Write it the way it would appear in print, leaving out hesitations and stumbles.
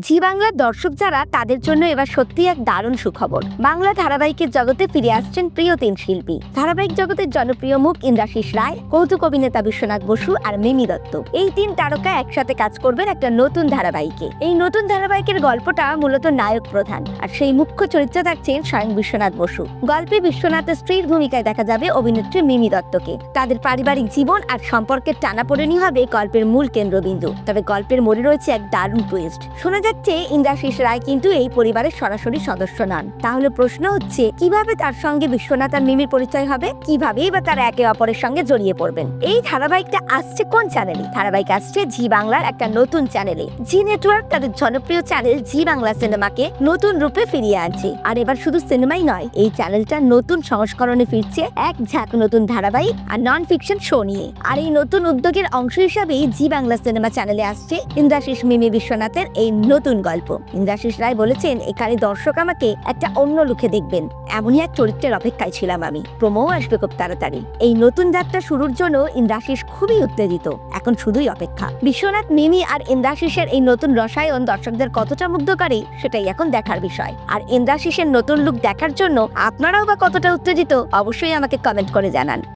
জি বাংলার দর্শক যারা তাদের জন্য এবার সত্যি এক দারুণ সুখবর। বাংলা ধারাবাহিকের জগতে ফিরে আসছেন প্রিয় তিন শিল্পী। ধারাবাহিক জগতের জনপ্রিয় মুখ ইন্দ্রাশিস রায়, কৌতুক অভিনেতা বিশ্বনাথ বসু আর মিমি দত্ত। এই তিন তারকা একসাথে কাজ করবেন একটা নতুন ধারাবাহিকে। এই নতুন ধারাবাহিকের গল্পটা মূলত নায়ক প্রধান, আর সেই মুখ্য চরিত্রে থাকছেন স্বয়ং বিশ্বনাথ বসু। গল্পে বিশ্বনাথের স্ত্রীর ভূমিকায় দেখা যাবে অভিনেত্রী মিমি দত্তকে। তাদের পারিবারিক জীবন আর সম্পর্কের টানাপোড়েনই হবে গল্পের মূল কেন্দ্রবিন্দু। তবে গল্পের মোড়ে রয়েছে এক দারুণ টুইস্ট। শোনা যাচ্ছে ইন্দ্রাশিস রায় কিন্তু এই পরিবারের সরাসরি সদস্য নন। তাহলে প্রশ্ন হচ্ছে, কিভাবে তার সঙ্গে বিশ্বনাথ আর মিমির পরিচয় হবে? কিভাবেই বা তারা একে অপরের সঙ্গে জড়িয়ে পড়বেন? এই ধারাবাহিকটা আসছে কোন চ্যানেলে? ধারাবাহিক আসছে জি বাংলার একটা নতুন চ্যানেলে। জি নেটওয়ার্ক তাদের জনপ্রিয় চ্যানেল জি বাংলা সিনেমাকে নতুন রূপে ফিরিয়ে আনছে। আর এবার শুধু সিনেমাই নয়, এই চ্যানেলটা নতুন সংস্করণে ফিরছে এক ঝাঁক নতুন ধারাবাহিক আর নন ফিকশন শো নিয়ে। আর এই নতুন উদ্যোগের অংশ হিসাবেই জি বাংলা সিনেমা চ্যানেলে আসছে ইন্দ্রাশিস মিমি বিশ্বনাথের এই নতুন গল্প। ইন্দ্রাশিস রায় বলেছেন, এখানে দর্শক আমাকে একটা অন্য লুকে দেখবেন, এমনই এক চরিত্রের অপেক্ষায় ছিলাম আমি। প্রোমো আসবে খুব তাড়াতাড়ি। এই নতুন যাত্রা শুরুর জন্য ইন্দ্রাশিস খুবই উত্তেজিত। এখন শুধুই অপেক্ষা। বিশ্বনাথ, মিমি আর ইন্দ্রাশিসের এই নতুন রসায়ন দর্শকদের কতটা মুগ্ধ করে সেটাই এখন দেখার বিষয়। আর ইন্দ্রাশিসের নতুন লুক দেখার জন্য আপনারাও বা কতটা উত্তেজিত, অবশ্যই আমাকে কমেন্ট করে জানান।